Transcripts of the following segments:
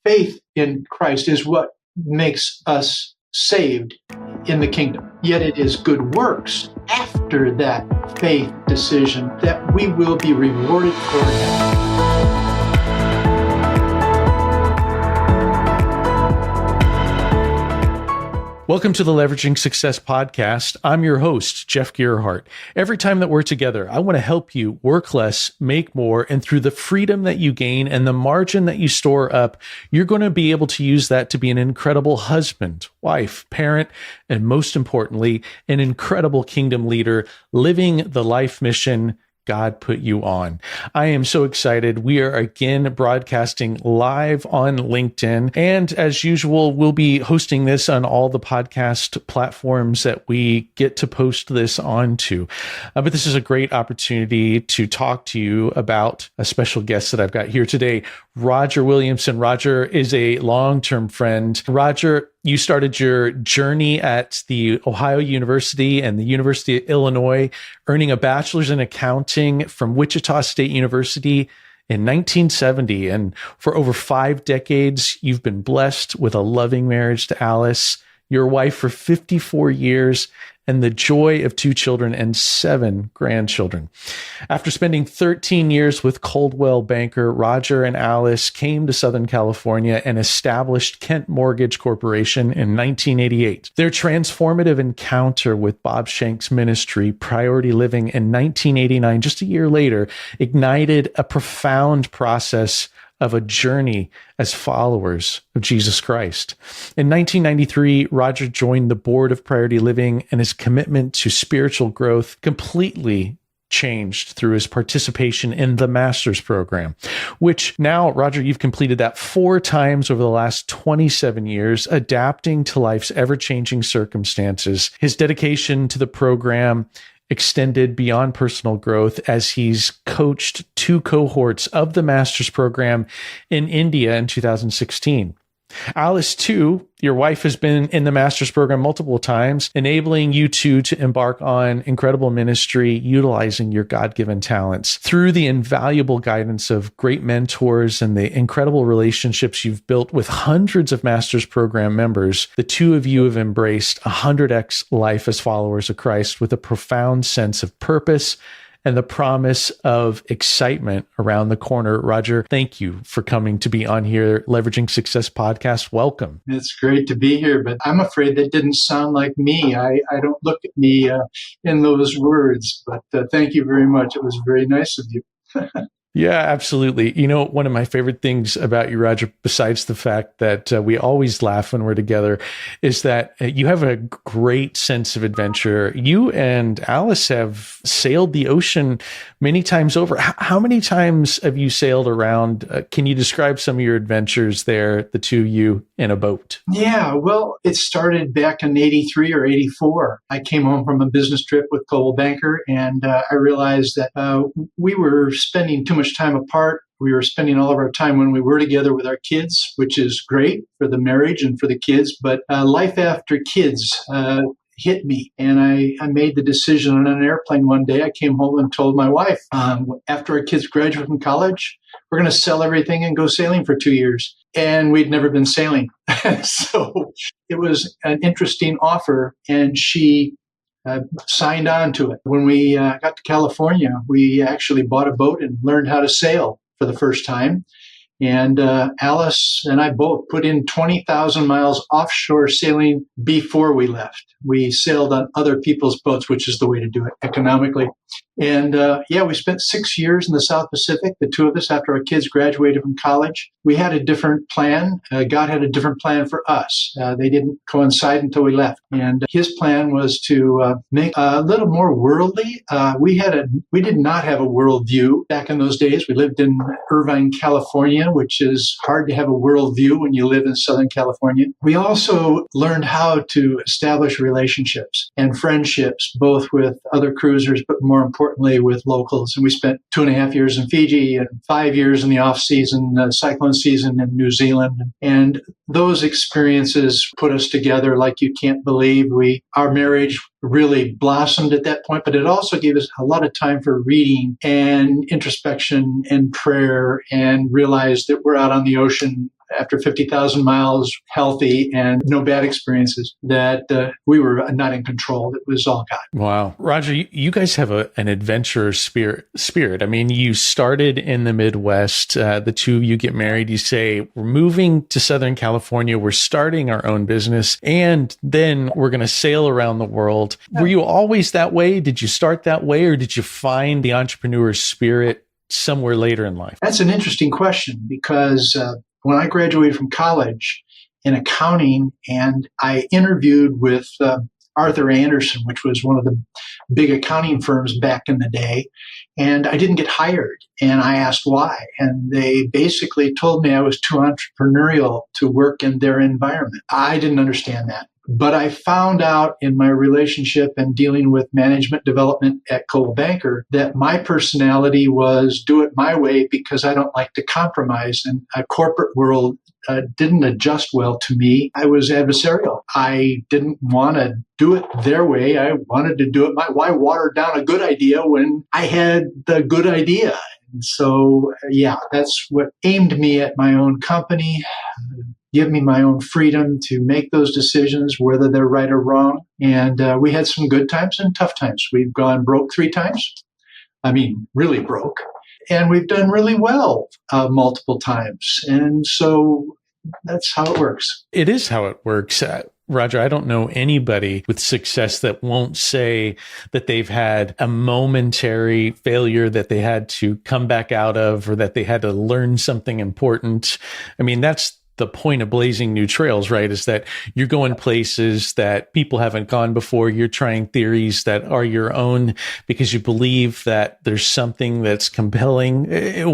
faith in Christ is what makes us saved in the kingdom. Yet it is good works after that faith decision that we will be rewarded for it. Welcome to the Leveraging Success podcast. I'm your host, Jeff Gerhardt. Every time that we're together, I want to help you work less, make more, and through the freedom that you gain and the margin that you store up, you're going to be able to use that to be an incredible husband, wife, parent, and most importantly, an incredible kingdom leader living the life mission God put you on. I am so excited. We are again broadcasting live on LinkedIn. And as usual, we'll be hosting this on all the podcast platforms that we get to post this onto. But this is a great opportunity to talk to you about a special guest that I've got here today, Roger Williamson. Roger is a long-term friend. Roger, you started your journey at the Ohio University and the University of Illinois, earning a bachelor's in accounting from Wichita State University in 1970. And for over 5 decades, you've been blessed with a loving marriage to Alice, your wife for 54 years, and the joy of 2 children and 7 grandchildren. After spending 13 years with Coldwell Banker, Roger and Alice came to Southern California and established Kent Mortgage Corporation in 1988. Their transformative encounter with Bob Shank's ministry, Priority Living, in 1989, just a year later, ignited a profound process of a journey as followers of Jesus Christ. In 1993, Roger joined the board of Priority Living, and his commitment to spiritual growth completely changed through his participation in the master's program, which now, Roger, you've completed that 4 times over the last 27 years, adapting to life's ever-changing circumstances. His dedication to the program extended beyond personal growth as he's coached 2 cohorts of the master's program in India in 2016. Alice, too, your wife, has been in the master's program multiple times, enabling you two to embark on incredible ministry, utilizing your God-given talents. Through the invaluable guidance of great mentors and the incredible relationships you've built with hundreds of master's program members, the 2 of you have embraced 100x life as followers of Christ with a profound sense of purpose and the promise of excitement around the corner. Roger, thank you for coming to be on here, Leveraging Success podcast. Welcome. It's great to be here, but I'm afraid that didn't sound like me. I don't look at me in those words, but thank you very much. It was very nice of you. Yeah, absolutely. You know, one of my favorite things about you, Roger, besides the fact that we always laugh when we're together, is that you have a great sense of adventure. You and Alice have sailed the ocean many times over. How many times have you sailed around? Can you describe some of your adventures there, the 2 of you in a boat? Yeah, well, it started back in 83 or 84. I came home from a business trip with Coldwell Banker, and I realized that we were spending too much time apart. We were spending all of our time when we were together with our kids, which is great for the marriage and for the kids. But life after kids hit me, and I made the decision on an airplane one day. I came home and told my wife, after our kids graduate from college, we're going to sell everything and go sailing for 2 years. And we'd never been sailing. So it was an interesting offer, and she signed on to it. When we got to California, we actually bought a boat and learned how to sail for the first time. And Alice and I both put in 20,000 miles offshore sailing before we left. We sailed on other people's boats, which is the way to do it economically. And we spent 6 years in the South Pacific, the 2 of us, after our kids graduated from college. We had a different plan. God had a different plan for us. They didn't coincide until we left. And his plan was to make a little more worldly. We did not have a worldview back in those days. We lived in Irvine, California, which is hard to have a worldview when you live in Southern California. We also learned how to establish relationships and friendships, both with other cruisers, but more importantly with locals. And we spent 2.5 years in Fiji and 5 years in the off-season, cyclone season in New Zealand. And those experiences put us together like you can't believe. Our marriage really blossomed at that point, but it also gave us a lot of time for reading and introspection and prayer, and realized that we're out on the ocean after 50,000 miles, healthy and no bad experiences, that we were not in control. It was all God. Wow. Roger, you guys have an adventurous spirit. I mean, you started in the Midwest. The two of you get married. You say, we're moving to Southern California. We're starting our own business. And then we're going to sail around the world. Were you always that way? Did you start that way? Or did you find the entrepreneur spirit somewhere later in life? That's an interesting question, because when I graduated from college in accounting, and I interviewed with Arthur Andersen, which was one of the big accounting firms back in the day, and I didn't get hired. And I asked why. And they basically told me I was too entrepreneurial to work in their environment. I didn't understand that. But I found out in my relationship and dealing with management development at Coldwell Banker that my personality was do it my way, because I don't like to compromise. And a corporate world didn't adjust well to me. I was adversarial. I didn't want to do it their way. I wanted to do it my way. Why water down a good idea when I had the good idea? And so, that's what aimed me at my own company. Give me my own freedom to make those decisions, whether they're right or wrong. And we had some good times and tough times. We've gone broke 3 times. I mean, really broke. And we've done really well multiple times. And so that's how it works. It is how it works. Roger, I don't know anybody with success that won't say that they've had a momentary failure that they had to come back out of, or that they had to learn something important. I mean, that's the point of blazing new trails, right? Is that you're going places that people haven't gone before. You're trying theories that are your own because you believe that there's something that's compelling.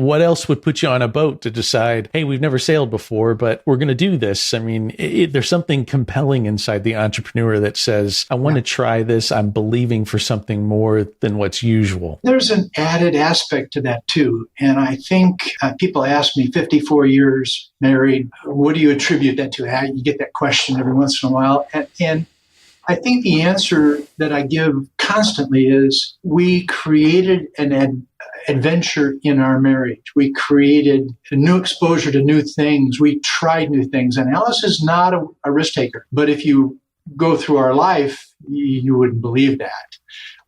What else would put you on a boat to decide, hey, we've never sailed before, but we're going to do this? I mean, there's something compelling inside the entrepreneur that says, I want to try this. I'm believing for something more than what's usual. There's an added aspect to that too. And I think people ask me, 54 years married, what do you attribute that to? You get that question every once in a while. And I think the answer that I give constantly is we created an adventure in our marriage. We created a new exposure to new things. We tried new things. And Alice is not a risk taker. But if you go through our life, you wouldn't believe that,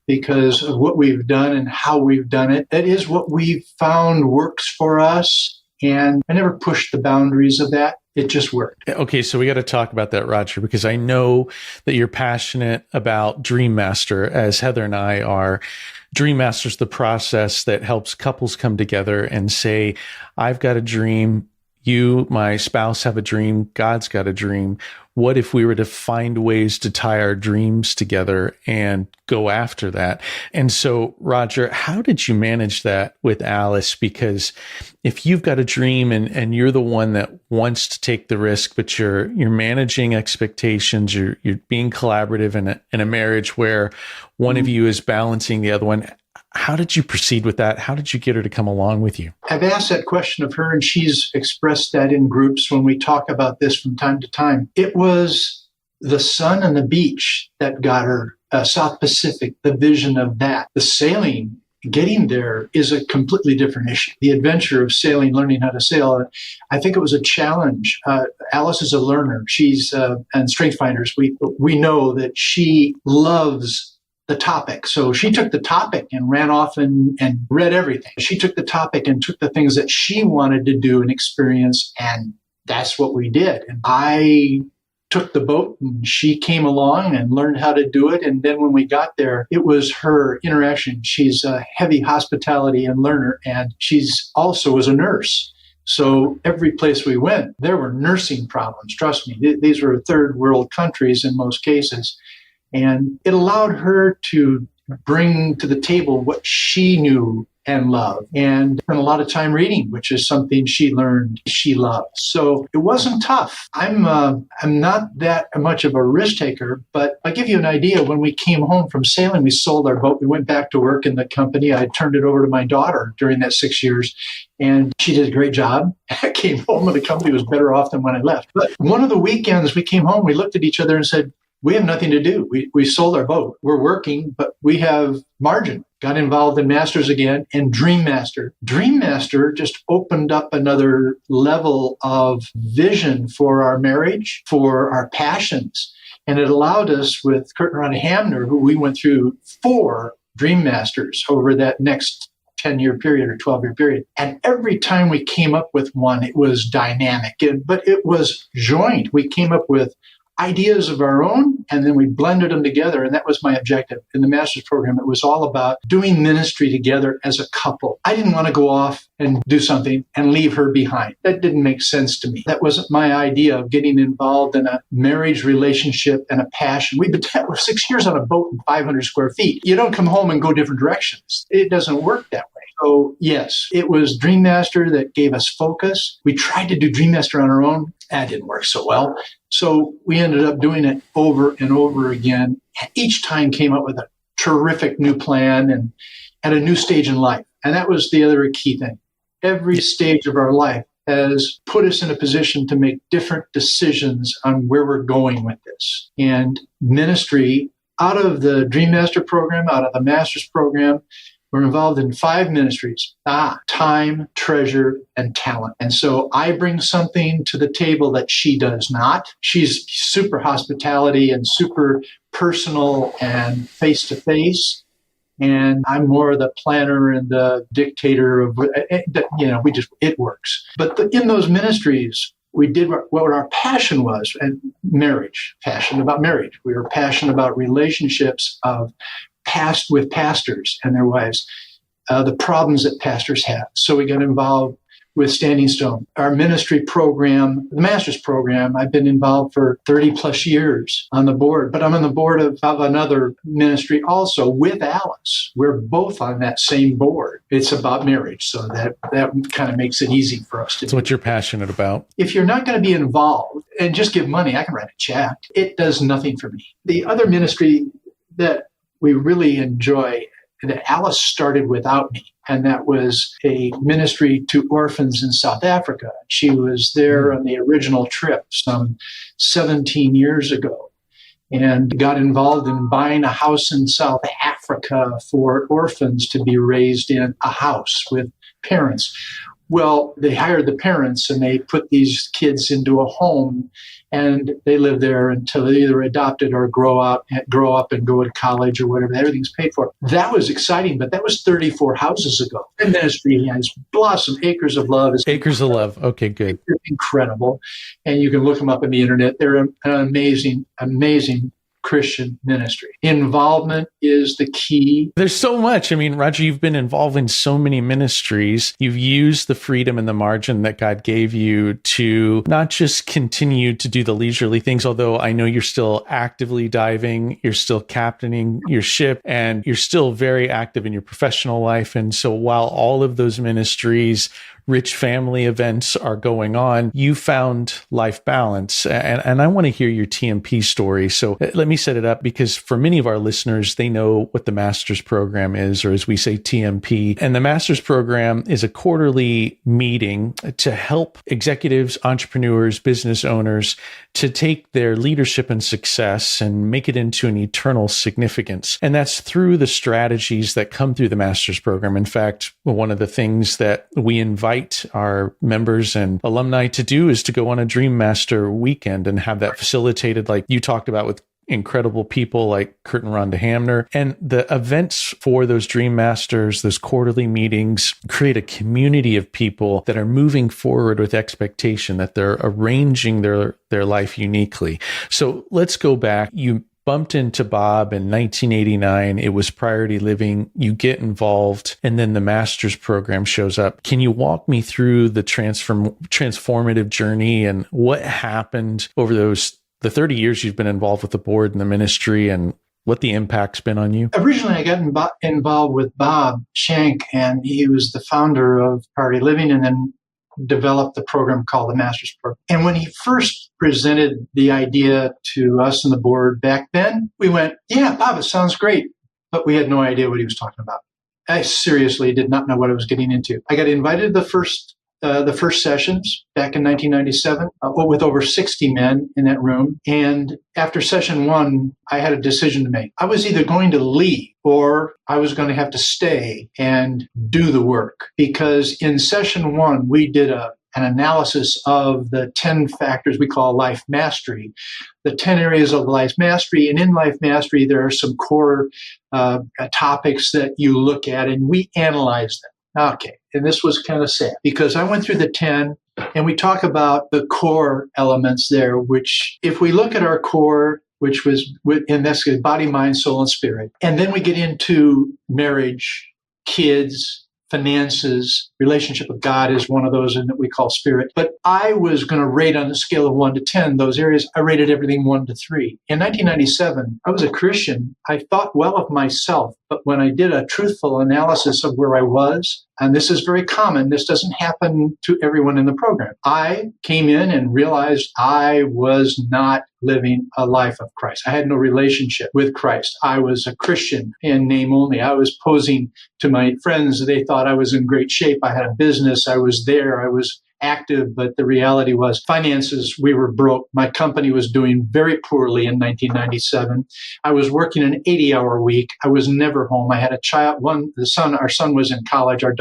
because of what we've done and how we've done it. That is what we've found works for us. And I never pushed the boundaries of that. It just worked. Okay, so we got to talk about that, Roger, because I know that you're passionate about Dream Master, as Heather and I are. Dream Master is the process that helps couples come together and say, I've got a dream. You, my spouse, have a dream. God's got a dream. What if we were to find ways to tie our dreams together and go after that? And so, Roger, how did you manage that with Alice? Because if you've got a dream and you're the one that wants to take the risk, but you're managing expectations, you're being collaborative in a marriage where one of you is balancing the other one, how did you proceed with that? How did you get her to come along with you? I've asked that question of her, and she's expressed that in groups when we talk about this from time to time. It was the sun and the beach that got her, South Pacific, the vision of that. The sailing, getting there is a completely different issue. The adventure of sailing, learning how to sail, I think it was a challenge. Alice is a learner. She's, and Strength Finders, we know that she loves the topic. So she took the topic and ran off and read everything. She took the topic and took the things that she wanted to do and experience, and that's what we did. And I took the boat, and she came along and learned how to do it. And then when we got there, it was her interaction. She's a heavy hospitality and learner, and she's also was a nurse. So every place we went, there were nursing problems. Trust me, these were third world countries in most cases. And it allowed her to bring to the table what she knew and loved, and spent a lot of time reading, which is something she learned she loved. So it wasn't tough. I'm not that much of a risk taker, but I'll give you an idea. When we came home from sailing, we sold our boat. We went back to work in the company. I turned it over to my daughter during that 6 years, and she did a great job. I came home and the company was better off than when I left. But one of the weekends we came home, we looked at each other and said, we have nothing to do. We sold our boat. We're working, but we have margin. Got involved in Masters again and Dream Master. Dream Master just opened up another level of vision for our marriage, for our passions. And it allowed us with Kurt and Rhonda Hamner, who we went through 4 Dream Masters over that next 10-year period or 12-year period. And every time we came up with one, it was dynamic, but it was joint. We came up with ideas of our own, and then we blended them together. And that was my objective. In the master's program, it was all about doing ministry together as a couple. I didn't want to go off and do something and leave her behind. That didn't make sense to me. That wasn't my idea of getting involved in a marriage relationship and a passion. We've been 6 years on a boat in 500 square feet. You don't come home and go different directions. It doesn't work that way. So yes, it was Dream Master that gave us focus. We tried to do Dream Master on our own. That didn't work so well. So we ended up doing it over and over again. Each time came up with a terrific new plan and at a new stage in life. And that was the other key thing. Every stage of our life has put us in a position to make different decisions on where we're going with this. And ministry, out of the Dream Master program, out of the Master's program, we're involved in 5 ministries: time, treasure, and talent. And so I bring something to the table that she does not. She's super hospitality and super personal and face-to-face. And I'm more the planner and the dictator of, it works. But in those ministries, we did what our passion was, and marriage, passion about marriage. We were passionate about relationships with pastors and their wives, the problems that pastors have. So we got involved with Standing Stone. Our ministry program, the master's program, I've been involved for 30 plus years on the board, but I'm on the board of another ministry also with Alice. We're both on that same board. It's about marriage. So that kind of makes it easy for us to do. That's what you're passionate about. If you're not going to be involved and just give money, I can write a check. It does nothing for me. The other ministry that we really enjoy, that Alice started without me, and that was a ministry to orphans in South Africa. She was there on the original trip some 17 years ago and got involved in buying a house in South Africa for orphans to be raised in a house with parents. Well, they hired the parents and they put these kids into a home, and they live there until they either adopted or grow up and go to college or whatever. Everything's paid for. That was exciting, but that was 34 houses ago. The ministry has blossomed. Acres of Love. Acres of Love. Okay, good. They're incredible. And you can look them up on the internet. They're an amazing, amazing Christian ministry. Involvement is the key. There's so much. I mean, Roger, you've been involved in so many ministries. You've used the freedom and the margin that God gave you to not just continue to do the leisurely things, although I know you're still actively diving, you're still captaining your ship, and you're still very active in your professional life. And so while all of those ministries, rich family events are going on, you found life balance. And I want to hear your TMP story. So let me set it up, because for many of our listeners, they know what the master's program is, or as we say, TMP. And the master's program is a quarterly meeting to help executives, entrepreneurs, business owners to take their leadership and success and make it into an eternal significance. And that's through the strategies that come through the master's program. In fact, one of the things that we invite our members and alumni to do is to go on a Dream Master weekend and have that facilitated, like you talked about, with incredible people like Kurt and Rhonda Hamner. And the events for those Dream Masters, those quarterly meetings, create a community of people that are moving forward with expectation, that they're arranging their life uniquely. So let's go back. You bumped into Bob in 1989. It was Priority Living. You get involved, and then the master's program shows up. Can you walk me through the transformative journey and what happened over the 30 years you've been involved with the board and the ministry, and what the impact's been on you? Originally, I got involved with Bob Shank, and he was the founder of Priority Living, and then developed the program called the Master's Program. And when he first presented the idea to us and the board back then, we went, yeah, Bob, it sounds great. But we had no idea what he was talking about. I seriously did not know what I was getting into. I got invited to the first the first sessions back in 1997 with over 60 men in that room. And after session one, I had a decision to make. I was either going to leave or I was going to have to stay and do the work. Because in session one, we did an analysis of the 10 factors we call life mastery, the 10 areas of life mastery. And in life mastery, there are some core topics that you look at, and we analyze them. Okay. And this was kind of sad because I went through the 10 and we talk about the core elements there, which if we look at our core, which was in this body, mind, soul, and spirit, and then we get into marriage, kids, finances, relationship with God is one of those that we call spirit. But I was going to rate on a scale of 1 to 10 those areas. I rated everything 1 to 3. In 1997, I was a Christian. I thought well of myself. But when I did a truthful analysis of where I was, and this is very common, this doesn't happen to everyone in the program, I came in and realized I was not living a life of Christ. I had no relationship with Christ. I was a Christian in name only. I was posing to my friends. They thought I was in great shape. I had a business. I was there. I was active, but the reality was finances, we were broke. My company was doing very poorly in 1997. I was working an 80-hour week. I was never home. I had a child, our son was in college. Our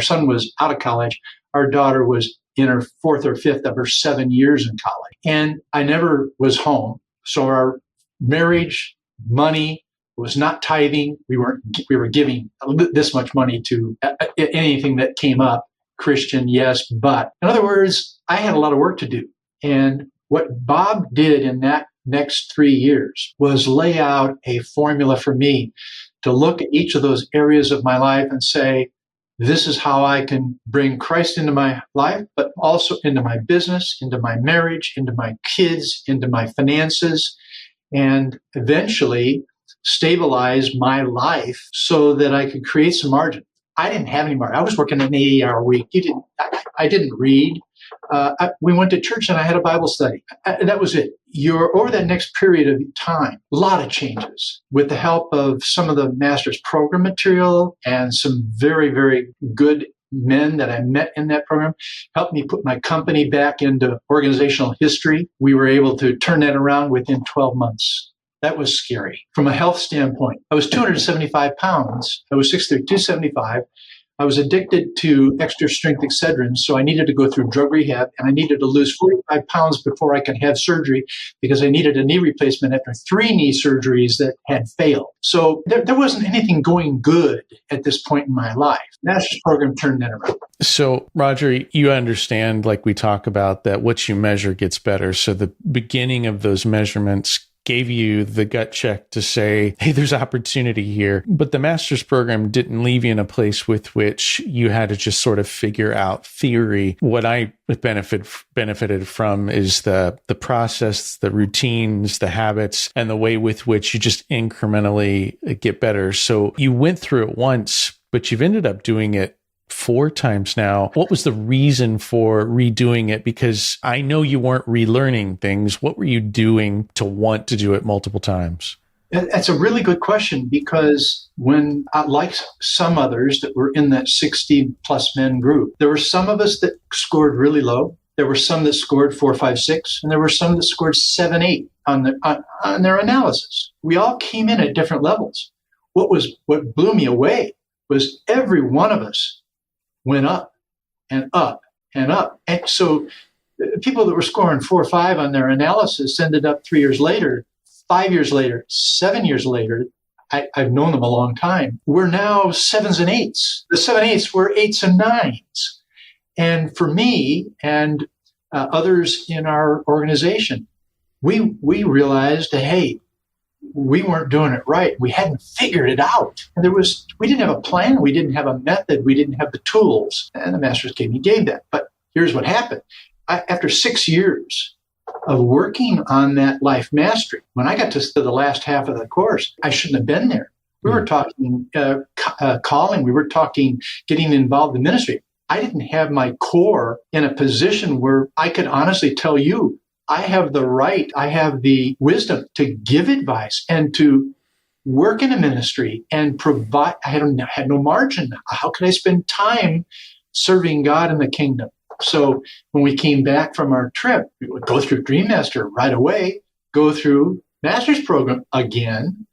son was out of college. Our daughter was in her 4th or 5th of her 7 years in college. And I never was home. So our marriage, money was not tithing. We were giving this much money to anything that came up. Christian, yes, but in other words, I had a lot of work to do. And what Bob did in that next 3 years was lay out a formula for me to look at each of those areas of my life and say, this is how I can bring Christ into my life, but also into my business, into my marriage, into my kids, into my finances, and eventually stabilize my life so that I could create some margin. I didn't have any margin. I was working an 80-hour week. I didn't read. We went to church and I had a Bible study. That was it. Over that next period of time, a lot of changes with the help of some of the master's program material and some very, very good men that I met in that program helped me put my company back into organizational history. We were able to turn that around within 12 months. That was scary. From a health standpoint, I was 275 pounds. I was 6'3", 275. I was addicted to extra strength Excedrin, so I needed to go through drug rehab, and I needed to lose 45 pounds before I could have surgery because I needed a knee replacement after 3 knee surgeries that had failed. So there wasn't anything going good at this point in my life. Master's program turned that around. So, Roger, you understand, like we talk about, that what you measure gets better. So the beginning of those measurements gave you the gut check to say, hey, there's opportunity here. But the master's program didn't leave you in a place with which you had to just sort of figure out theory. What I benefited from is the process, the routines, the habits, and the way with which you just incrementally get better. So you went through it once, but you've ended up doing it 4 times now. What was the reason for redoing it? Because I know you weren't relearning things. What were you doing to want to do it multiple times? That's a really good question, because when, like some others that were in that 60 plus men group, there were some of us that scored really low. There were some that scored 4, 5, 6, and there were some that scored 7, 8 on their analysis. We all came in at different levels. What blew me away was every one of us went up and up and up. And so people that were scoring 4 or 5 on their analysis ended up 3 years later, 5 years later, 7 years later. I've known them a long time. We're now 7s and 8s. The 7 8s were 8s and 9s. And for me and others in our organization, we realized that, hey, we weren't doing it right. We hadn't figured it out. And we didn't have a plan. We didn't have a method. We didn't have the tools. And the master's gave that. But here's what happened. After 6 years of working on that life mastery, when I got to the last half of the course, I shouldn't have been there. We were talking calling. We were talking getting involved in ministry. I didn't have my core in a position where I could honestly tell you, I have the right, I have the wisdom to give advice and to work in a ministry and provide. I had no margin. How could I spend time serving God in the kingdom. So when we came back from our trip, we would go through Dream Master right away, go through Master's program again.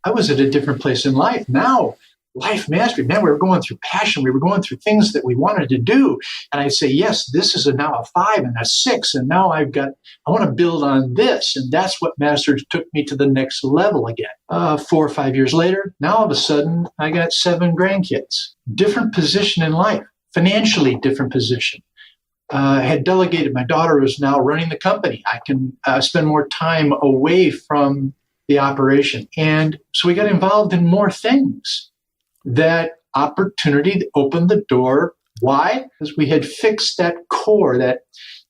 I was at a different place in life. Now, life mastery, man, we were going through passion. We were going through things that we wanted to do. And I'd say, yes, this is now a 5 and a 6. And now I want to build on this. And that's what Masters took me to the next level again. 4 or 5 years later, now all of a sudden, I got 7 grandkids. Different position in life, financially different position. I had delegated. My daughter is now running the company. I can spend more time away from the operation. And so we got involved in more things. That opportunity opened the door. Why? Because we had fixed that core,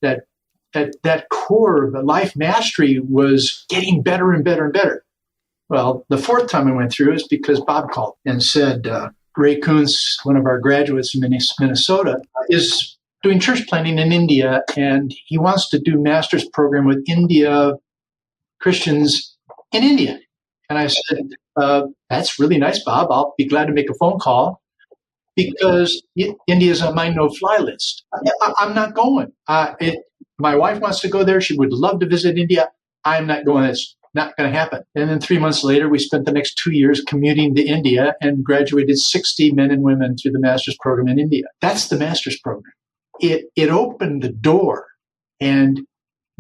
that core of the life mastery was getting better and better and better. Well, the 4th time I went through is because Bob called and said, Ray Kuntz, one of our graduates in Minnesota, is doing church planting in India, and he wants to do master's program with India Christians in India. And I said, that's really nice, Bob. I'll be glad to make a phone call because India's on my no-fly list. I'm not going. My wife wants to go there. She would love to visit India. I'm not going. It's not going to happen. And then 3 months later, we spent the next 2 years commuting to India and graduated 60 men and women through the master's program in India. That's the master's program. It opened the door. And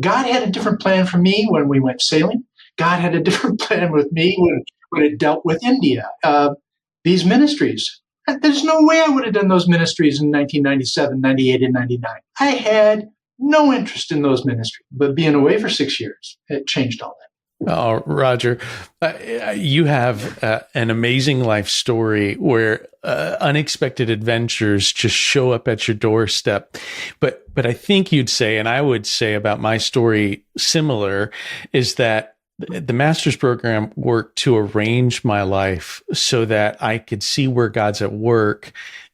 God had a different plan for me when we went sailing. God had a different plan with me when it dealt with India. These ministries, there's no way I would have done those ministries in 1997, 98, and 99. I had no interest in those ministries, but being away for 6 years, it changed all that. Oh, Roger, you have an amazing life story where unexpected adventures just show up at your doorstep. But I think you'd say, and I would say about my story similar, is that the master's program worked to arrange my life so that I could see where God's at work.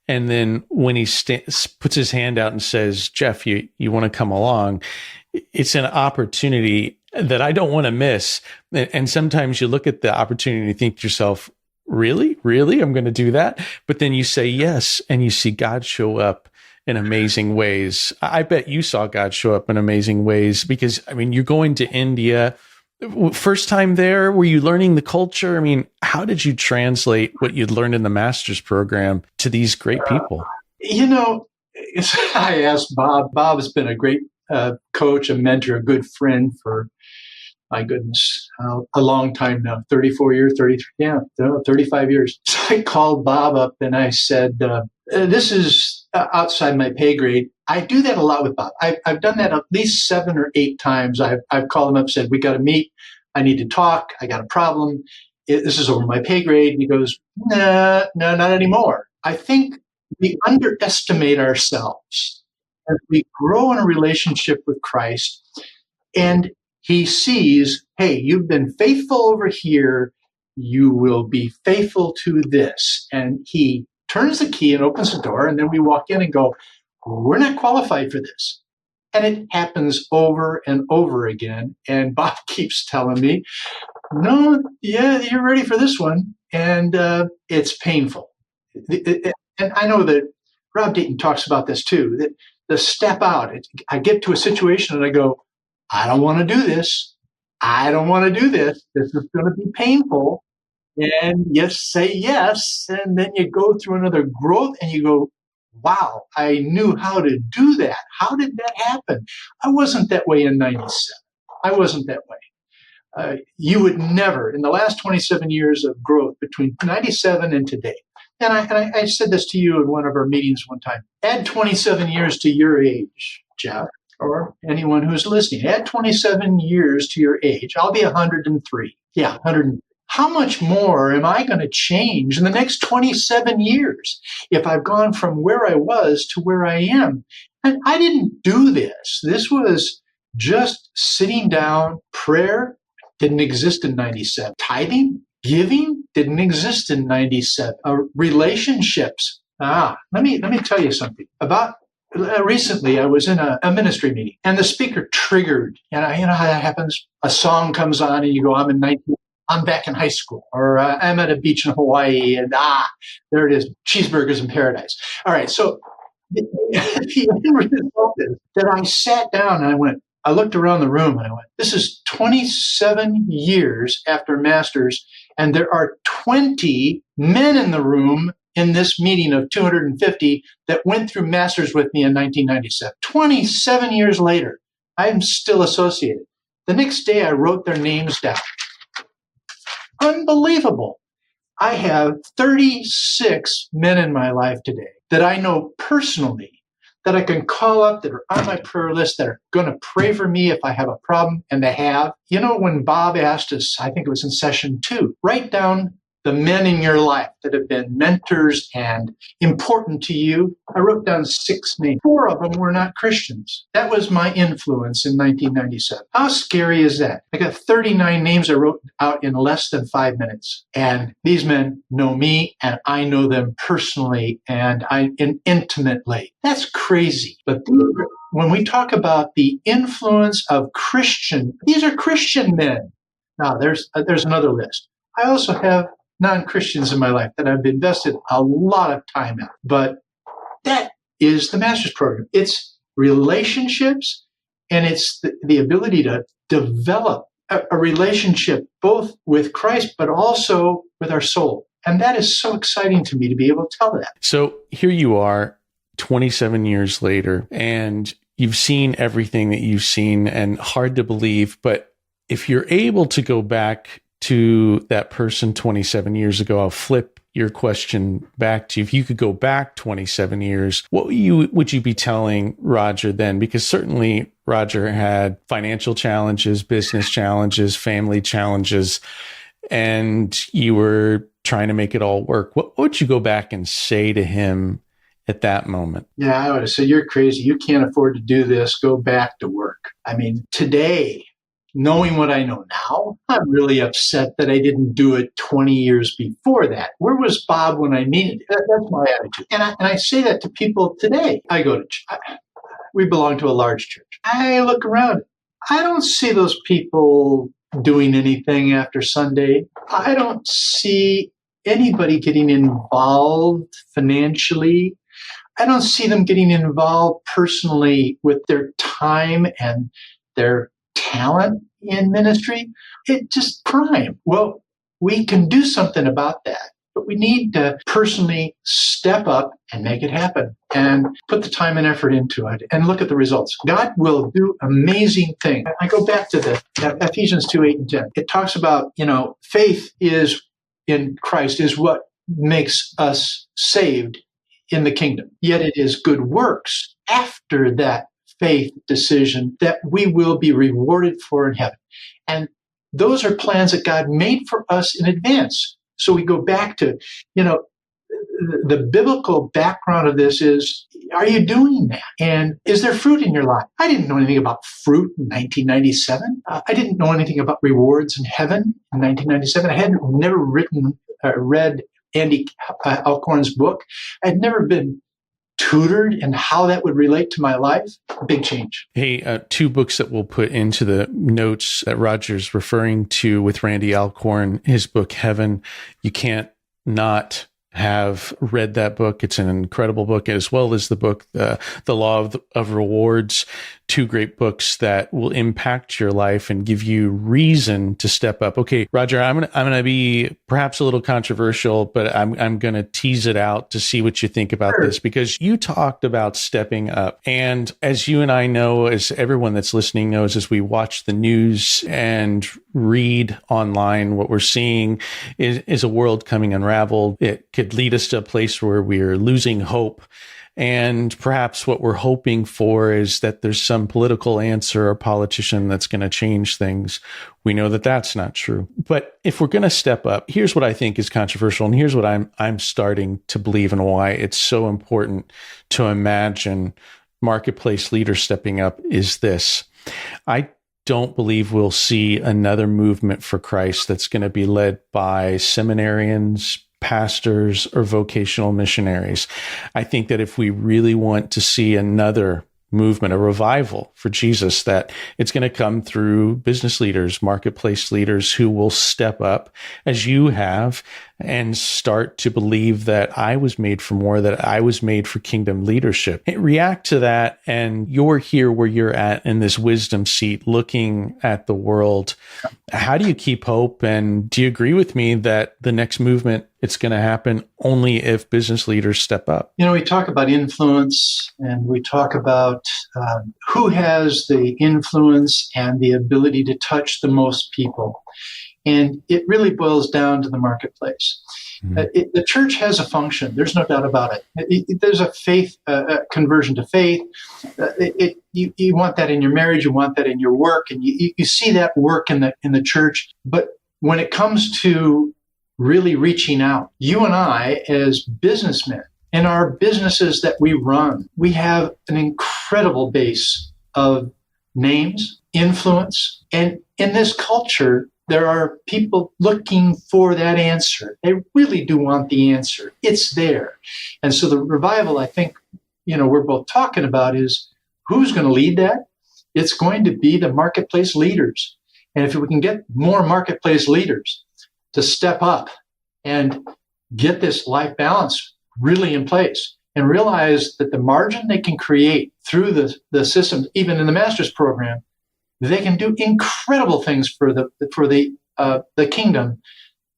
And then when he puts his hand out and says, Jeff, you want to come along, it's an opportunity that I don't want to miss. And sometimes you look at the opportunity and you think to yourself, really? I'm going to do that? But then you say yes, and you see God show up in amazing ways. I bet you saw God show up in amazing ways because, I mean, you're going to India. First time there, were you learning the culture? I mean, how did you translate what you'd learned in the master's program to these great people? I asked Bob. Bob has been a great coach, a mentor, a good friend for, my goodness, a long time now, 34 years, 35 years. So I called Bob up and I said, this is outside my pay grade. I do that a lot with Bob. I've done that at least 7 or 8 times. I've called him up and said, we got to meet. I need to talk. I got a problem. This is over my pay grade. And he goes, no, not anymore. I think we underestimate ourselves as we grow in a relationship with Christ. And he sees, hey, you've been faithful over here. You will be faithful to this. And he turns the key and opens the door. And then we walk in and go, we're not qualified for this. And it happens over and over again. And Bob keeps telling me, no, yeah, you're ready for this one. And it's painful. And I know that Rob Deaton talks about this too, that the step out. I get to a situation and I go, I don't want to do this. I don't want to do this. This is going to be painful. And you say yes. And then you go through another growth and you go, wow, I knew how to do that. How did that happen? I wasn't that way in 97. I wasn't that way. You would never, in the last 27 years of growth between 97 and today, and I said this to you in one of our meetings one time, add 27 years to your age, Jeff, or anyone who's listening, add 27 years to your age. I'll be 103. Yeah, 103. How much more am I going to change in the next 27 years if I've gone from where I was to where I am? And I didn't do this. This was just sitting down. Prayer didn't exist in 97. Tithing, giving didn't exist in 97. Relationships. Let me tell you something about. Recently, I was in a ministry meeting, and the speaker triggered. You know how that happens. A song comes on, and you go, I'm back in high school, or I'm at a beach in Hawaii, and there it is, cheeseburgers in paradise. All right, so the end result is that I sat down and I looked around the room and I went, this is 27 years after Masters, and there are 20 men in the room in this meeting of 250 that went through Masters with me in 1997. 27 years later, I'm still associated. The next day, I wrote their names down. Unbelievable. I have 36 men in my life today that I know personally, that I can call up, that are on my prayer list, that are going to pray for me if I have a problem, and they have. You know, when Bob asked us, I think it was in session 2, write down the men in your life that have been mentors and important to you. I wrote down 6 names. 4 of them were not Christians. That was my influence in 1997. How scary is that? I got 39 names I wrote out in less than 5 minutes. And these men know me, and I know them personally and intimately. That's crazy. But when we talk about the influence of these are Christian men. Now, there's another list. I also have non-Christians in my life that I've invested a lot of time in. But that is the Master's Program. It's relationships, and it's the ability to develop a relationship both with Christ, but also with our soul. And that is so exciting to me to be able to tell that. So here you are, 27 years later, and you've seen everything that you've seen, and hard to believe. But if you're able to go back to that person 27 years ago, I'll flip your question back to you. If you could go back 27 years, what would you be telling Roger then? Because certainly Roger had financial challenges, business challenges, family challenges, and you were trying to make it all work. What would you go back and say to him at that moment? Yeah, I would have said, you're crazy. You can't afford to do this. Go back to work. I mean, today, knowing what I know now, I'm really upset that I didn't do it 20 years before that. Where was Bob when I needed it? That's my attitude. And I say that to people today. I go to church. We belong to a large church. I look around. I don't see those people doing anything after Sunday. I don't see anybody getting involved financially. I don't see them getting involved personally with their time and their talent in ministry. It's just crime. Well, we can do something about that, but we need to personally step up and make it happen and put the time and effort into it and look at the results. God will do amazing things. I go back to the Ephesians 2:8 and 10. It talks about, faith is in Christ is what makes us saved in the kingdom. Yet it is good works after that faith decision that we will be rewarded for in heaven. And those are plans that God made for us in advance. So we go back to, the biblical background of this is, are you doing that? And is there fruit in your life? I didn't know anything about fruit in 1997. I didn't know anything about rewards in heaven in 1997. I had never read Andy Alcorn's book. I'd never been tutored in how that would relate to my life. Big change. Hey, 2 books that we'll put into the notes that Roger's referring to with Randy Alcorn, his book, Heaven. You can't not have read that book. It's an incredible book, as well as the book, The Law of Rewards, 2 great books that will impact your life and give you reason to step up. Okay, Roger, I'm gonna be perhaps a little controversial, but I'm gonna tease it out to see what you think about this, because you talked about stepping up. And as you and I know, as everyone that's listening knows, as we watch the news and read online, what we're seeing is a world coming unraveled. It could lead us to a place where we're losing hope. And perhaps what we're hoping for is that there's some political answer or politician that's going to change things. We know that that's not true. But if we're going to step up, here's what I think is controversial, and here's what I'm starting to believe, and why it's so important to imagine marketplace leaders stepping up is this. I don't believe we'll see another movement for Christ that's going to be led by seminarians, pastors, or vocational missionaries. I think that if we really want to see another movement, a revival for Jesus, that it's going to come through business leaders, marketplace leaders who will step up as you have, and start to believe that I was made for more, that I was made for kingdom leadership. React to that, and you're here where you're at in this wisdom seat looking at the world. How do you keep hope? And do you agree with me that the next movement, it's going to happen only if business leaders step up? We talk about influence, and we talk about who has the influence and the ability to touch the most people. And it really boils down to the marketplace. Mm-hmm. The church has a function. There's no doubt about it. There's a faith, conversion to faith. You want that in your marriage. You want that in your work. And you see that work in the church. But when it comes to really reaching out, you and I, as businessmen, in our businesses that we run, we have an incredible base of names, influence. And in this culture, there are people looking for that answer. They really do want the answer. It's there. And so the revival, I think, we're both talking about is who's going to lead that? It's going to be the marketplace leaders. And if we can get more marketplace leaders to step up and get this life balance really in place and realize that the margin they can create through the systems, even in the master's program, they can do incredible things for the kingdom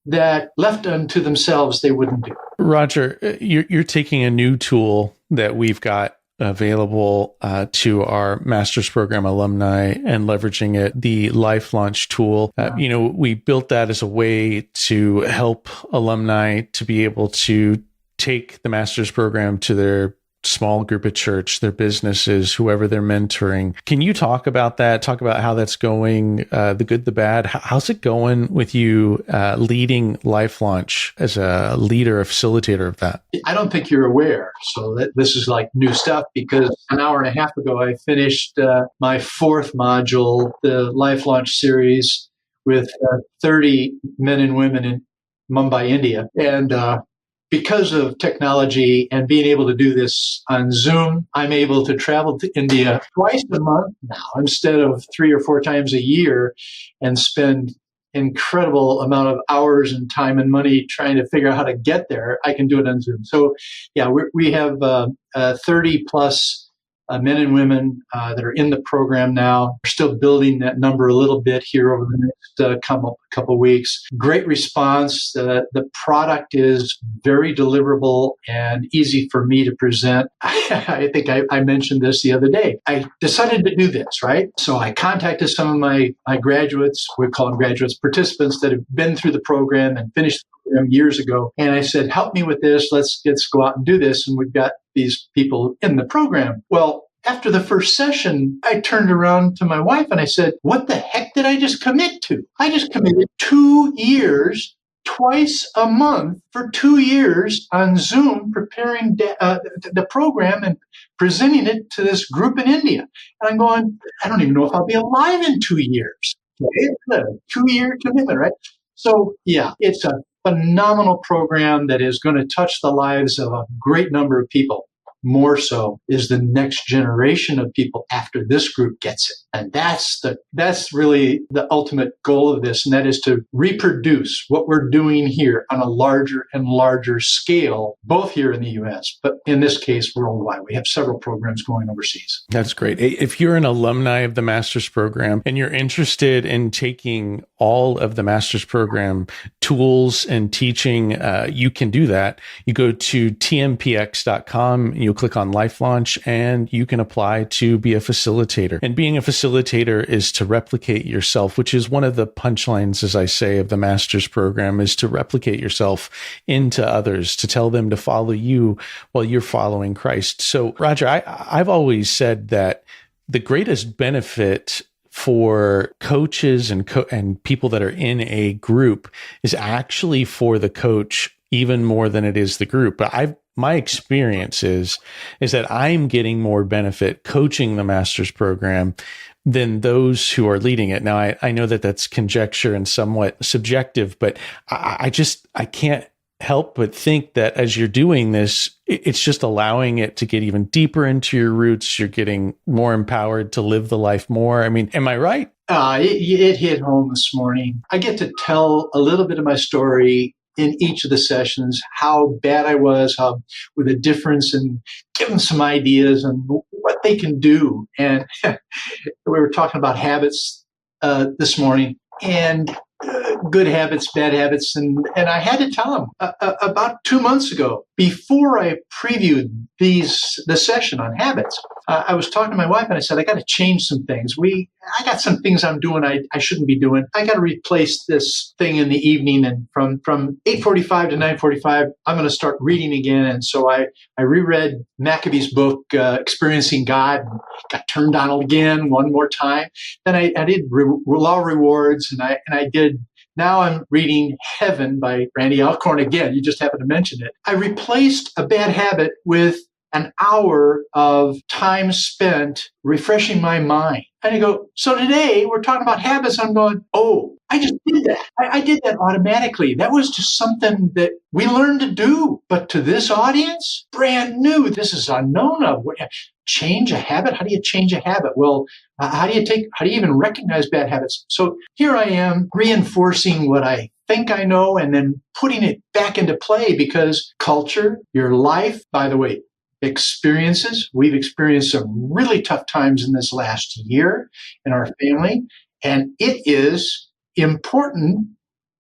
that left unto themselves they wouldn't do. Roger, you're taking a new tool that we've got available to our master's program alumni and leveraging it, the Life Launch tool. We built that as a way to help alumni to be able to take the master's program to their small group at church, their businesses, whoever they're mentoring. Can you talk about that? Talk about how that's going, the good, the bad. How's it going with you leading Life Launch as a leader, a facilitator of that? I don't think you're aware. So this is like new stuff, because an hour and a half ago, I finished my fourth module, the Life Launch series, with 30 men and women in Mumbai, India. And because of technology and being able to do this on Zoom, I'm able to travel to India twice a month now instead of 3 or 4 times a year, and spend incredible amount of hours and time and money trying to figure out how to get there. I can do it on Zoom. So yeah, we have 30 plus men and women that are in the program now. We're still building that number a little bit here over the next couple weeks. Great response. The product is very deliverable and easy for me to present. I think I mentioned this the other day. I decided to do this, right? So I contacted some of my graduates, we call them graduates, participants that have been through the program and finished the program years ago. And I said, help me with this. Let's go out and do this. And we've got these people in the program. Well, after the first session, I turned around to my wife and I said, what the heck did I just commit to? I just committed 2 years, twice a month for 2 years on Zoom, preparing the program and presenting it to this group in India. And I'm going, I don't even know if I'll be alive in 2 years. It's a 2-year commitment, right? So yeah, it's a phenomenal program that is going to touch the lives of a great number of people. More so is the next generation of people after this group gets it. And that's really the ultimate goal of this. And that is to reproduce what we're doing here on a larger and larger scale, both here in the US, but in this case, worldwide. We have several programs going overseas. That's great. If you're an alumni of the master's program and you're interested in taking all of the master's program tools and teaching, you can do that. You go to tmpx.com, you'll click on Life Launch, and you can apply to be a facilitator. And being a facilitator is to replicate yourself, which is one of the punchlines, as I say, of the master's program, is to replicate yourself into others, to tell them to follow you while you're following Christ. So, Roger, I've always said that the greatest benefit for coaches and people that are in a group is actually for the coach even more than it is the group. But my experience is that I'm getting more benefit coaching the master's program than those who are leading it. Now, I know that that's conjecture and somewhat subjective, but I can't help but think that as you're doing this, it's just allowing it to get even deeper into your roots. You're getting more empowered to live the life more. I mean, am I right? It hit home this morning. I get to tell a little bit of my story in each of the sessions how bad I was, how with a difference, and give them some ideas on what they can do. And we were talking about habits this morning, and good habits, bad habits, and I had to tell them about 2 months ago, before I previewed the session on habits. I was talking to my wife and I said, I got to change some things. I got some things I'm doing I shouldn't be doing. I got to replace this thing in the evening, and from 8:45 to 9:45, I'm going to start reading again. And so I reread Maccabee's book, Experiencing God, and got turned on again one more time. Then I did Law Rewards, and I did. Now I'm reading Heaven by Randy Alcorn again. You just happened to mention it. I replaced a bad habit with an hour of time spent refreshing my mind. And I go, so today we're talking about habits. I'm going, oh, I just did that. I did that automatically. That was just something that we learned to do. But to this audience, brand new. This is unknown of. Change a habit? How do you change a habit? Well, how do you even recognize bad habits? So here I am reinforcing what I think I know and then putting it back into play, because culture, your life, by the way, experiences. We've experienced some really tough times in this last year in our family. And it is important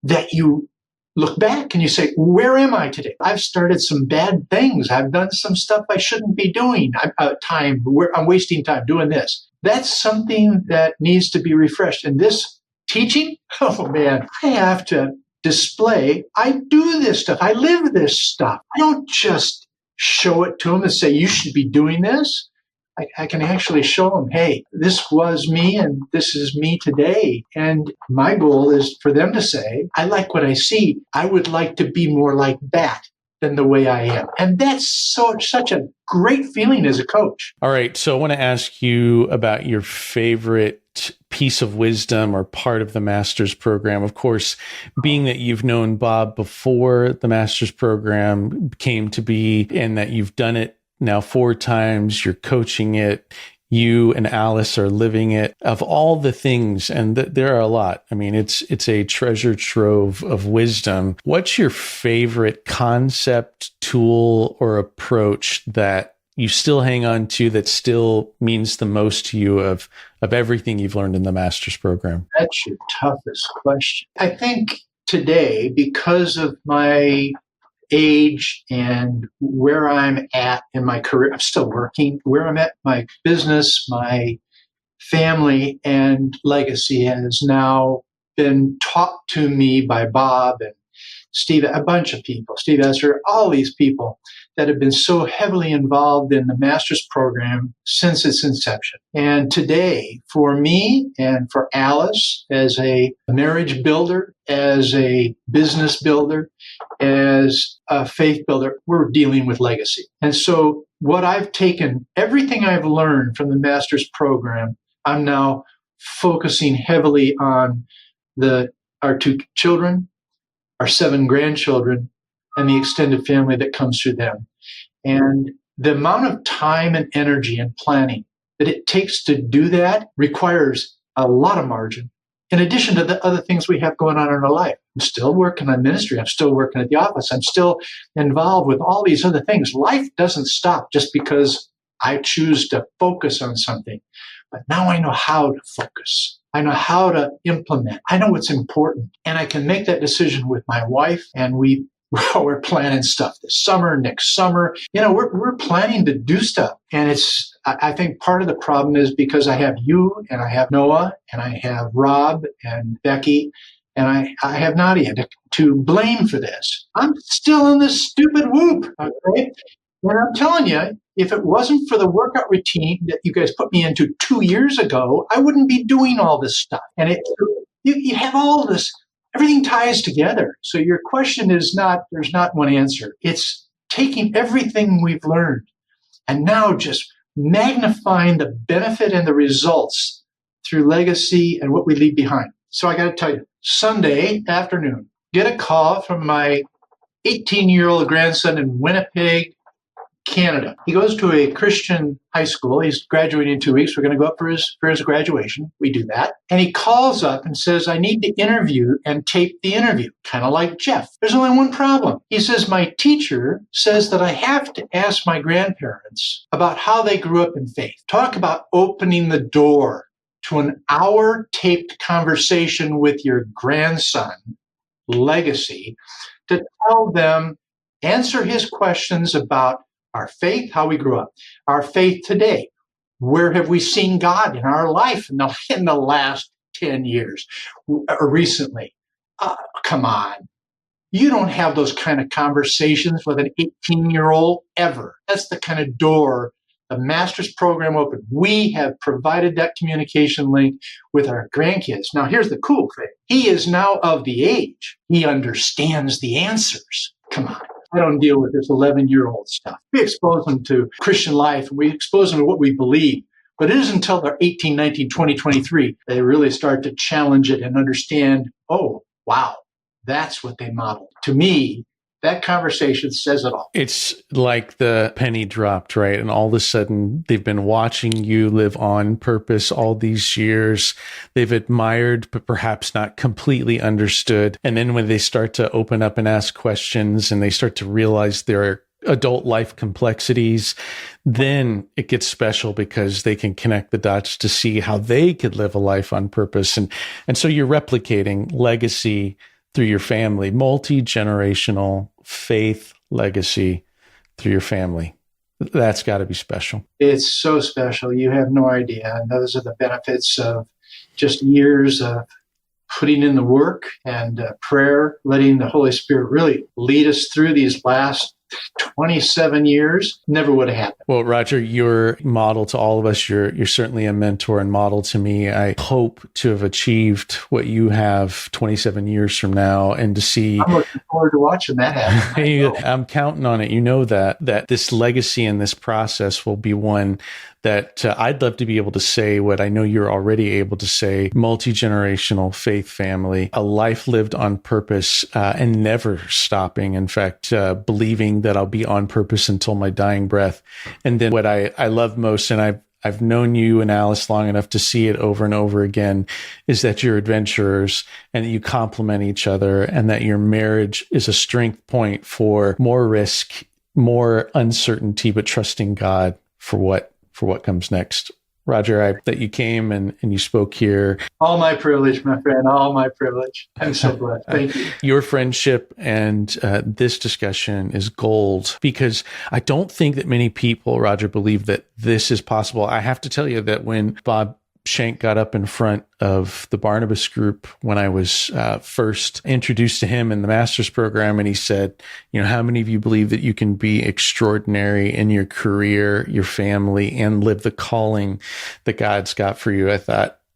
that you look back and you say, where am I today? I've started some bad things. I've done some stuff I shouldn't be doing. I'm wasting time doing this. That's something that needs to be refreshed. And this teaching, oh man, I have to display. I do this stuff. I live this stuff. I don't just show it to them and say, you should be doing this. I can actually show them, hey, this was me and this is me today. And my goal is for them to say, I like what I see. I would like to be more like that than the way I am. And that's such a great feeling as a coach. All right. So I want to ask you about your favorite piece of wisdom or part of the master's program. Of course, being that you've known Bob before the master's program came to be, and that you've done it now 4 times, you're coaching it, you and Alice are living it. Of all the things, and there are a lot, I mean, it's a treasure trove of wisdom. What's your favorite concept, tool, or approach that you still hang on to, that still means the most to you of everything you've learned in the master's program? That's your toughest question. I think today, because of my age and where I'm at in my career, I'm still working, where I'm at, my business, my family, and legacy has now been taught to me by Bob and Steve, a bunch of people, Steve Esser, all these people that have been so heavily involved in the master's program since its inception. And today, for me and for Alice, as a marriage builder, as a business builder, as a faith builder, we're dealing with legacy. And so what I've taken, everything I've learned from the master's program, I'm now focusing heavily on our 2 children, our 7 grandchildren, and the extended family that comes through them. And the amount of time and energy and planning that it takes to do that requires a lot of margin, in addition to the other things we have going on in our life. I'm still working on ministry. I'm still working at the office. I'm still involved with all these other things. Life doesn't stop just because I choose to focus on something. But now I know how to focus. I know how to implement. I know what's important. And I can make that decision with my wife. And we're planning stuff this summer, next summer. We're planning to do stuff. And I think part of the problem is because I have you and I have Noah and I have Rob and Becky and I have Nadia to blame for this. I'm still in this stupid whoop. Okay. And I'm telling you, if it wasn't for the workout routine that you guys put me into 2 years ago, I wouldn't be doing all this stuff. And you have all this, everything ties together. So your question is there's not one answer. It's taking everything we've learned and now just magnifying the benefit and the results through legacy and what we leave behind. So I got to tell you, Sunday afternoon, get a call from my 18-year-old grandson in Winnipeg, Canada. He goes to a Christian high school. He's graduating in 2 weeks. We're going to go up for his graduation. We do that. And he calls up and says, I need to interview and tape the interview, kind of like Jeff. There's only one problem. He says, my teacher says that I have to ask my grandparents about how they grew up in faith. Talk about opening the door to an hour taped conversation with your grandson, Legacy, to tell them, answer his questions about our faith, how we grew up, our faith today. Where have we seen God in our life in the last 10 years or recently? Come on. You don't have those kind of conversations with an 18-year-old ever. That's the kind of door the master's program opened. We have provided that communication link with our grandkids. Now, here's the cool thing. He is now of the age. He understands the answers. Come on. I don't deal with this 11-year-old stuff. We expose them to Christian life and we expose them to what we believe. But it isn't until they're 18, 19, 20, 23, they really start to challenge it and understand, oh, wow, that's what they modeled. To me, that conversation says it all. It's like the penny dropped, right? And all of a sudden, they've been watching you live on purpose all these years. They've admired, but perhaps not completely understood. And then when they start to open up and ask questions and they start to realize their adult life complexities, then it gets special because they can connect the dots to see how they could live a life on purpose. And so you're replicating legacy through your family, multi-generational faith legacy through your family. That's got to be special. It's so special. You have no idea. And those are the benefits of just years of putting in the work and prayer, letting the Holy Spirit really lead us through these last 27 years. Never would have happened. Well, Roger, you're a model to all of us. You're certainly a mentor and model to me. I hope to have achieved what you have 27 years from now and to see. I'm looking forward to watching that happen. I'm counting on it. You know that this legacy and this process will be one that I'd love to be able to say what I know you're already able to say: multi-generational faith family, a life lived on purpose and never stopping. In fact, believing that I'll be on purpose until my dying breath. And then what I love most, and I've known you and Alice long enough to see it over and over again, is that you're adventurers and that you complement each other and that your marriage is a strength point for more risk, more uncertainty, but trusting God for what comes next. Roger, that you came and you spoke here. All my privilege, my friend, all my privilege. I'm so blessed. Thank you. Your friendship and this discussion is gold, because I don't think that many people, Roger, believe that this is possible. I have to tell you that when Bob Schenck got up in front of the Barnabas group when I was first introduced to him in the master's program, and he said, how many of you believe that you can be extraordinary in your career, your family, and live the calling that God's got for you?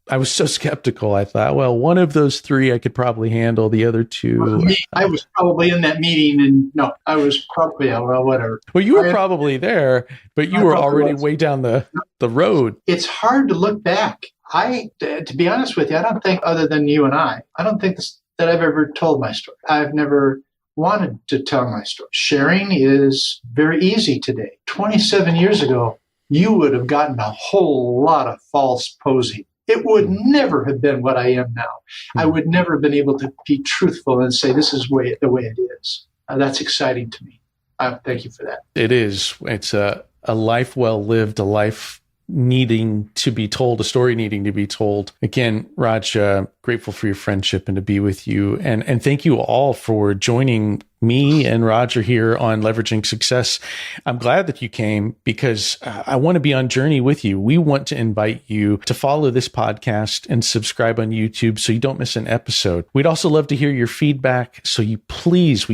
I was so skeptical. I thought, well, one of those three I could probably handle. The other two, I was probably in that meeting, and no, I was probably, whatever. Well, you were probably there, but you were already way down the road. It's hard to look back. To be honest with you, I don't think, other than you and I don't think that I've ever told my story. I've never wanted to tell my story. Sharing is very easy today. 27 years ago, you would have gotten a whole lot of false posing. It would never have been what I am now. I would never have been able to be truthful and say, this is the way it is. That's exciting to me. Thank you for that. It is. It's a life well lived, a life needing to be told, a story needing to be told. Again, Raj, grateful for your friendship and to be with you. And thank you all for joining me and Roger here on Leveraging Success. I'm glad that you came because I want to be on journey with you. We want to invite you to follow this podcast and subscribe on YouTube so you don't miss an episode. We'd also love to hear your feedback. So will you please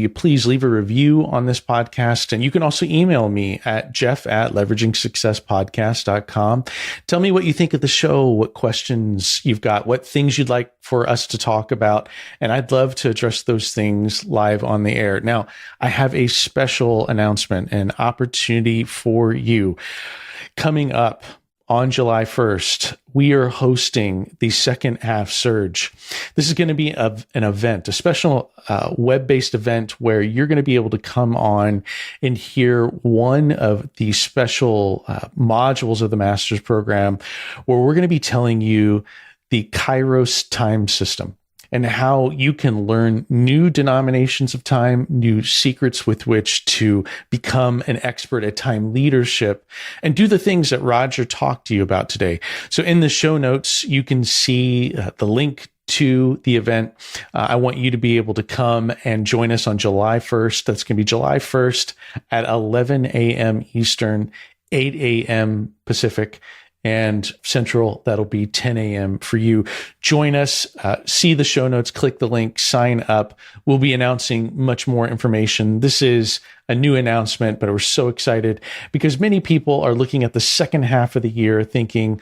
leave a review on this podcast? And you can also email me at jeff@leveragingsuccesspodcast.com. Tell me what you think of the show, what questions you've got, what things you'd like for us to talk about. And I'd love to address those things live on the air. Now, I have a special announcement, an opportunity for you. Coming up on July 1st, we are hosting the second half surge. This is going to be an event, a special web-based event where you're going to be able to come on and hear one of the special modules of the master's program, where we're going to be telling you the Kairos time system and how you can learn new denominations of time, new secrets with which to become an expert at time leadership and do the things that Roger talked to you about today. So in the show notes, you can see the link to the event. I want you to be able to come and join us on July 1st. That's going to be July 1st at 11 a.m. Eastern, 8 a.m. Pacific, and Central. That'll be 10 a.m. for you. Join us, see the show notes, click the link, sign up. We'll be announcing much more information. This is a new announcement, but we're so excited because many people are looking at the second half of the year thinking,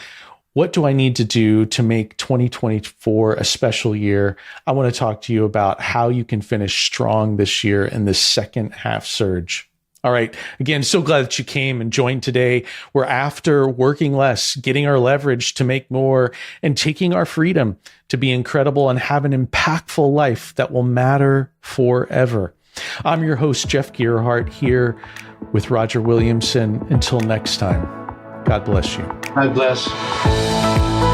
what do I need to do to make 2024 a special year? I want to talk to you about how you can finish strong this year in the second half surge. All right. Again, so glad that you came and joined today. We're after working less, getting our leverage to make more, and taking our freedom to be incredible and have an impactful life that will matter forever. I'm your host, Jeff Gerhardt, here with Roger Williamson. Until next time, God bless you. God bless.